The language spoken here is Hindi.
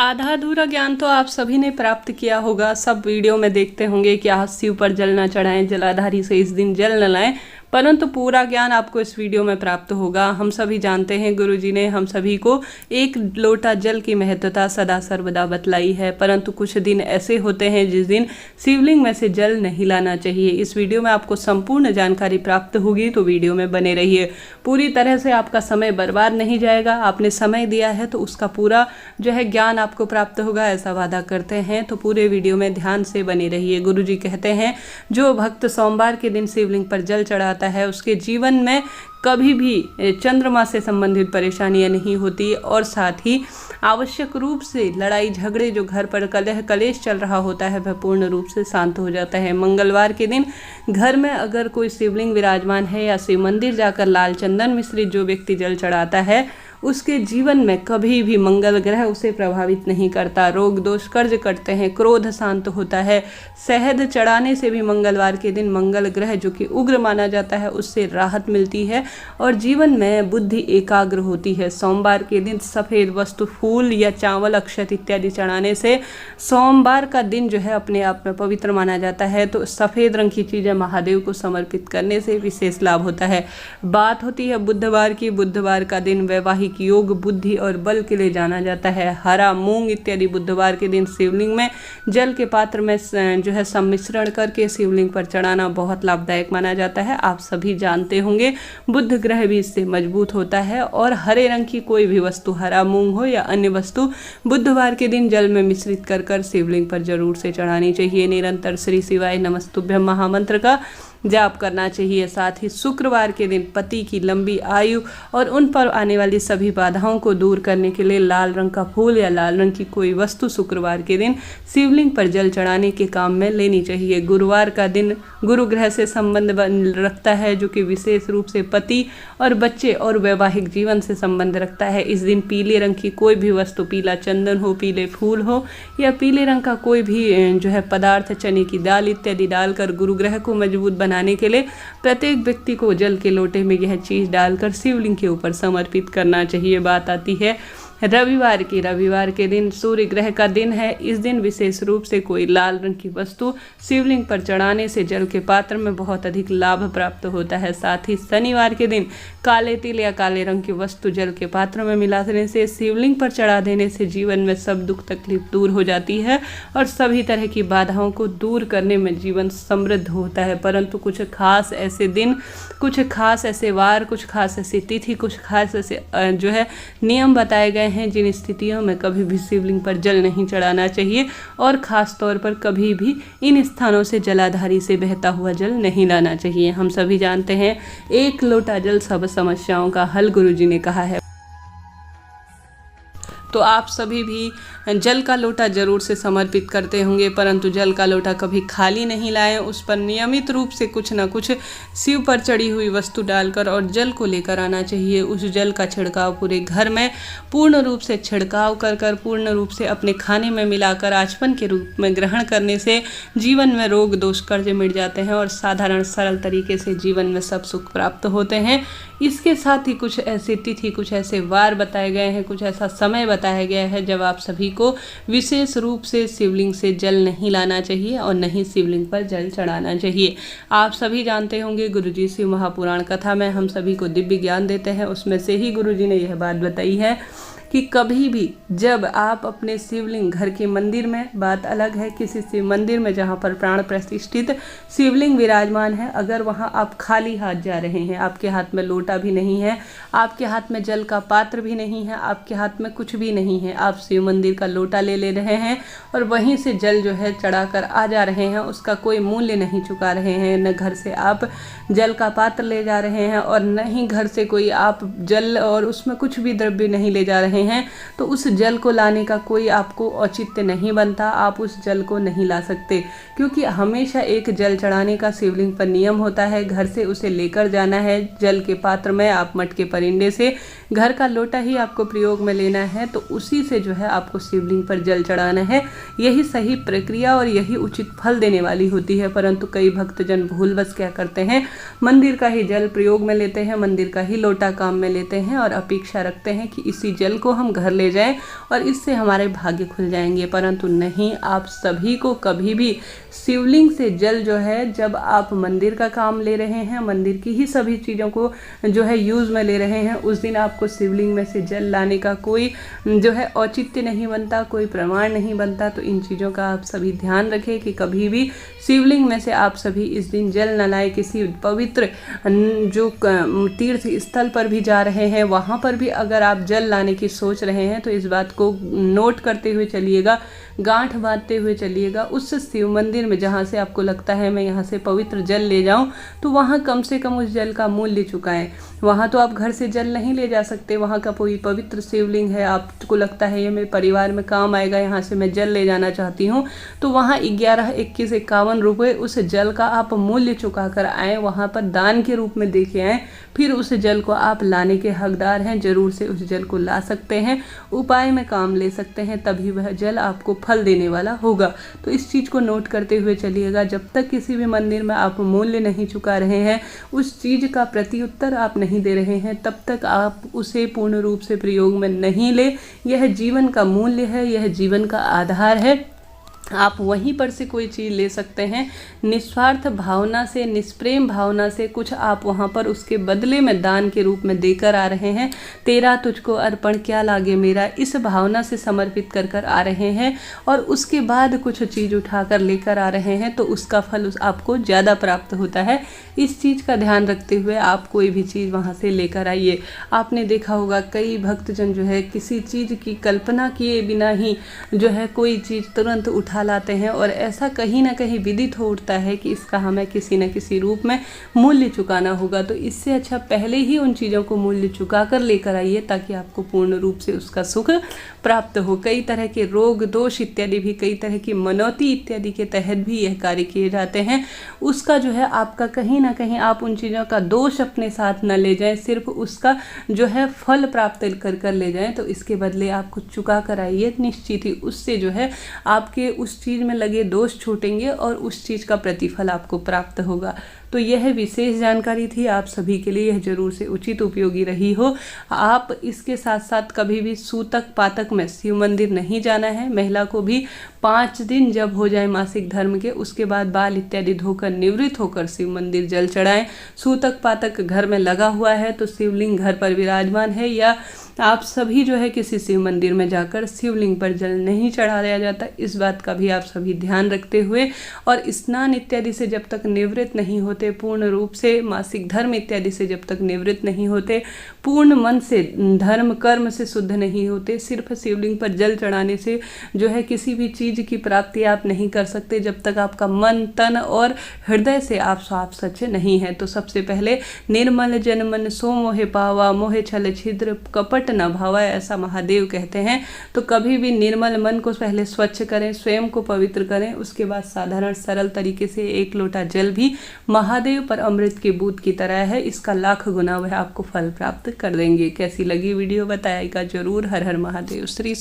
आधा अधूरा ज्ञान तो आप सभी ने प्राप्त किया होगा। सब वीडियो में देखते होंगे कि आज शिव पर जल न चढ़ाएं, जलाधारी से इस दिन जल न लाएं, परंतु पूरा ज्ञान आपको इस वीडियो में प्राप्त होगा। हम सभी जानते हैं गुरुजी ने हम सभी को एक लोटा जल की महत्वता सदा सर्वदा बतलाई है, परंतु कुछ दिन ऐसे होते हैं जिस दिन शिवलिंग में से जल नहीं लाना चाहिए। इस वीडियो में आपको संपूर्ण जानकारी प्राप्त होगी, तो वीडियो में बने रहिए। पूरी तरह से आपका समय बर्बाद नहीं जाएगा। आपने समय दिया है तो उसका पूरा जो है ज्ञान आपको प्राप्त होगा, ऐसा वादा करते हैं। तो पूरे वीडियो में ध्यान से बने रहिए। गुरुजी कहते हैं जो भक्त सोमवार के दिन शिवलिंग पर जल चढ़ाता है उसके जीवन में कभी भी चंद्रमा से संबंधित परेशानियां नहीं होती, और साथ ही आवश्यक रूप से लड़ाई झगड़े जो घर पर कलह कलेश चल रहा होता है वह पूर्ण रूप से शांत हो जाता है। मंगलवार के दिन घर में अगर कोई शिवलिंग विराजमान है या शिव मंदिर जाकर लाल चंदन मिश्रित जो व्यक्ति जल चढ़ाता है उसके जीवन में कभी भी मंगल ग्रह उसे प्रभावित नहीं करता। रोग दोष कर्ज कटते हैं, क्रोध शांत होता है। शहद चढ़ाने से भी मंगलवार के दिन मंगल ग्रह जो कि उग्र माना जाता है उससे राहत मिलती है और जीवन में बुद्धि एकाग्र होती है। सोमवार के दिन सफ़ेद वस्तु फूल या चावल अक्षत इत्यादि चढ़ाने से सोमवार का दिन जो है अपने आप में पवित्र माना जाता है। तो सफ़ेद रंग की चीज़ें महादेव को समर्पित करने से विशेष लाभ होता है। बात होती है बुधवार की। बुधवार का दिन वैवाहिक योग बुद्धि और बल के लिए जाना जाता है। हरा मूंग इत्यादि बुधवार के दिन शिवलिंग में जल के पात्र में जो है सम्मिश्रण करके शिवलिंग पर चढ़ाना बहुत लाभदायक माना जाता है। आप सभी जानते होंगे बुध ग्रह भी इससे मजबूत होता है। और हरे रंग की कोई भी वस्तु, हरा मूंग हो या अन्य वस्तु, बुधवार के दिन जल में मिश्रित कर कर शिवलिंग पर जरूर से चढ़ानी चाहिए। निरंतर श्री शिवाय नमस्तुभ्यं महामंत्र का जाप करना चाहिए। साथ ही शुक्रवार के दिन पति की लंबी आयु और उन पर आने वाली सभी बाधाओं को दूर करने के लिए लाल रंग का फूल या लाल रंग की कोई वस्तु शुक्रवार के दिन शिवलिंग पर जल चढ़ाने के काम में लेनी चाहिए। गुरुवार का दिन गुरु ग्रह से संबंध रखता है जो कि विशेष रूप से पति और बच्चे और वैवाहिक जीवन से संबंध रखता है। इस दिन पीले रंग की कोई भी वस्तु, पीला चंदन हो, पीले फूल हो या पीले रंग का कोई भी जो है पदार्थ, चने की दाल इत्यादि डालकर गुरु ग्रह को मजबूत बनाने के लिए प्रत्येक व्यक्ति को जल के लोटे में यह चीज डालकर शिवलिंग के ऊपर समर्पित करना चाहिए। बात आती है रविवार की। रविवार के दिन सूर्य ग्रह का दिन है। इस दिन विशेष रूप से कोई लाल रंग की वस्तु शिवलिंग पर चढ़ाने से जल के पात्र में बहुत अधिक लाभ प्राप्त होता है। साथ ही शनिवार के दिन काले तिल या काले रंग की वस्तु जल के पात्र में मिला देने से, शिवलिंग पर चढ़ा देने से जीवन में सब दुख तकलीफ दूर हो जाती है और सभी तरह की बाधाओं को दूर करने में जीवन समृद्ध होता है। परंतु कुछ खास ऐसे दिन, कुछ खास ऐसे वार, कुछ खास ऐसी तिथि, कुछ खास ऐसे जो है नियम बताए गए हैं जिन स्थितियों में कभी भी शिवलिंग पर जल नहीं चढ़ाना चाहिए और खास तौर पर कभी भी इन स्थानों से जलाधारी से बहता हुआ जल नहीं लाना चाहिए। हम सभी जानते हैं एक लोटा जल सब समस्याओं का हल, गुरुजी ने कहा है। तो आप सभी भी जल का लोटा जरूर से समर्पित करते होंगे, परंतु जल का लोटा कभी खाली नहीं लाएं। उस पर नियमित रूप से कुछ न कुछ शिव पर चढ़ी हुई वस्तु डालकर और जल को लेकर आना चाहिए। उस जल का छिड़काव पूरे घर में पूर्ण रूप से छिड़काव कर पूर्ण रूप से अपने खाने में मिलाकर आचमन के रूप में ग्रहण करने से जीवन में रोग दोष कर्ज मिट जाते हैं और साधारण सरल तरीके से जीवन में सब सुख प्राप्त होते हैं। इसके साथ ही कुछ ऐसी तिथि, कुछ ऐसे वार बताए गए हैं, कुछ ऐसा समय बताया गया है जब आप सभी को विशेष रूप से शिवलिंग से जल नहीं लाना चाहिए और नहीं शिवलिंग पर जल चढ़ाना चाहिए। आप सभी जानते होंगे गुरुजी शिव महापुराण कथा में हम सभी को दिव्य ज्ञान देते हैं, उसमें से ही गुरुजी ने यह बात बताई है कि कभी भी जब आप अपने शिवलिंग घर के मंदिर में, बात अलग है किसी शिव मंदिर में जहाँ पर प्राण प्रतिष्ठित शिवलिंग विराजमान है, अगर वहाँ आप खाली हाथ जा रहे हैं, आपके हाथ में लोटा भी नहीं है, आपके हाथ में जल का पात्र भी नहीं है, आपके हाथ में कुछ भी नहीं है, आप शिव मंदिर का लोटा ले रहे हैं और वहीं से जल जो है चढ़ाकर आ जा रहे हैं, उसका कोई मूल्य नहीं चुका रहे हैं, न घर से आप जल का पात्र ले जा रहे हैं और न ही घर से कोई आप जल और उसमें कुछ भी द्रव्य नहीं ले जा रहे हैं, तो उस जल को लाने का कोई आपको औचित्य नहीं बनता। आप उस जल को नहीं ला सकते, क्योंकि हमेशा एक जल चढ़ाने का शिवलिंग पर नियम होता है। घर से उसे लेकर जाना है जल के पात्र में, आप मटके परिंदे से घर का लोटा ही आपको प्रयोग में लेना है, तो उसी से जो है आपको शिवलिंग पर जल चढ़ाना है। यही सही प्रक्रिया और यही उचित फल देने वाली होती है। परंतु कई भक्तजन भूलवश क्या करते हैं, मंदिर का ही जल प्रयोग में लेते हैं, मंदिर का ही लोटा काम में लेते हैं और अपेक्षा रखते हैं कि इसी जल को हम घर ले जाएं और इससे हमारे भाग्य खुल जाएंगे। परंतु नहीं, आप सभी को कभी भी शिवलिंग से जल जो है, जब आप मंदिर का काम ले रहे हैं, मंदिर की ही सभी चीज़ों को जो है यूज़ में ले रहे हैं, उस दिन आपको शिवलिंग में से जल लाने का कोई जो है औचित्य नहीं बनता, कोई प्रमाण नहीं बनता। तो इन चीज़ों का आप सभी ध्यान रखें कि कभी भी शिवलिंग में से आप सभी इस दिन जल न लाएं। किसी पवित्र जो तीर्थ स्थल पर भी जा रहे हैं, वहाँ पर भी अगर आप जल लाने की सोच रहे हैं तो इस बात को नोट करते हुए चलिएगा, गांठ बांधते हुए चलिएगा। उस शिव मंदिर में जहाँ से आपको लगता है मैं यहाँ से पवित्र जल ले जाऊँ, तो वहाँ कम से कम उस जल का मूल्य चुकाएं। वहाँ तो आप घर से जल नहीं ले जा सकते, वहाँ का कोई पवित्र शिवलिंग है, आपको लगता है ये मेरे परिवार में काम आएगा, यहाँ से मैं जल ले जाना चाहती हूँ, तो वहाँ 11, 21, 51 रुपये उस जल का आप मूल्य चुका कर आएँ, वहाँ पर दान के रूप में दे के आएँ। फिर उस जल को आप लाने के हकदार हैं, जरूर से उस जल को ला सकते हैं, उपाय में काम ले सकते हैं, तभी वह जल आपको फल देने वाला होगा। तो इस चीज़ को नोट करते हुए चलिएगा। जब तक किसी भी मंदिर में आप मूल्य नहीं चुका रहे हैं, उस चीज़ का प्रत्युत्तर आप नहीं दे रहे हैं, तब तक आप उसे पूर्ण रूप से प्रयोग में नहीं ले। यह जीवन का मूल्य है, यह जीवन का आधार है। आप वहीं पर से कोई चीज़ ले सकते हैं, निस्वार्थ भावना से, निष्प्रेम भावना से कुछ आप वहाँ पर उसके बदले में दान के रूप में देकर आ रहे हैं। तेरा तुझको अर्पण क्या लागे मेरा, इस भावना से समर्पित कर कर आ रहे हैं और उसके बाद कुछ चीज़ उठाकर लेकर आ रहे हैं, तो उसका फल आपको ज़्यादा प्राप्त होता है। इस चीज़ का ध्यान रखते हुए आप कोई भी चीज़ वहाँ से लेकर आइए। आपने देखा होगा कई भक्तजन जो है किसी चीज़ की कल्पना किए बिना ही जो है कोई चीज़ तुरंत उठा लाते हैं और ऐसा कहीं ना कहीं विदित हो उठता है कि इसका हमें किसी न किसी रूप में मूल्य चुकाना होगा। तो इससे अच्छा पहले ही उन चीज़ों को मूल्य चुका कर लेकर आइए, ताकि आपको पूर्ण रूप से उसका सुख प्राप्त हो। कई तरह के रोग दोष इत्यादि भी, कई तरह की मनौती इत्यादि के तहत भी यह कार्य किए जाते हैं। उसका जो है आपका कहीं ना कहीं आप उन चीज़ों का दोष अपने साथ न ले जाएं, सिर्फ उसका जो है फल प्राप्त कर कर ले जाएं। तो इसके बदले आप कुछ चुका कर आइए, निश्चित ही उससे जो है आपके उस चीज़ में लगे दोष छूटेंगे और उस चीज़ का प्रतिफल आपको प्राप्त होगा। तो यह विशेष जानकारी थी आप सभी के लिए, यह जरूर से उचित उपयोगी रही हो। आप इसके साथ साथ कभी भी सूतक पातक में शिव मंदिर नहीं जाना है। महिला को भी 5 दिन जब हो जाए मासिक धर्म के, उसके बाद बाल इत्यादि धोकर निवृत्त होकर शिव मंदिर जल चढ़ाएं। सूतक पातक घर में लगा हुआ है तो शिवलिंग घर पर विराजमान है, या आप सभी जो है किसी शिव मंदिर में जाकर शिवलिंग पर जल नहीं चढ़ाया जाता, इस बात का भी आप सभी ध्यान रखते हुए, और स्नान इत्यादि से जब तक निवृत्त नहीं होते, पूर्ण रूप से मासिक धर्म इत्यादि से जब तक निवृत्त नहीं होते, पूर्ण मन से धर्म कर्म से शुद्ध नहीं होते, सिर्फ शिवलिंग पर जल चढ़ाने से जो है किसी भी चीज़ की प्राप्ति आप नहीं कर सकते जब तक आपका मन, तन और हृदय से आप साफ सच्चे नहीं हैं। तो सबसे पहले निर्मल जन मन सो मोहे पावा, मोहे छल छिद्र कपट न भावा, ऐसा महादेव कहते हैं। तो कभी भी निर्मल मन को पहले स्वच्छ करें, स्वयं को पवित्र करें, उसके बाद साधारण सरल तरीके से 1 लोटा जल भी महादेव पर अमृत की बूंद की तरह है, इसका लाख गुना वह आपको फल प्राप्त कर देंगे। कैसी लगी वीडियो बताइएगा जरूर। हर हर महादेव। श्री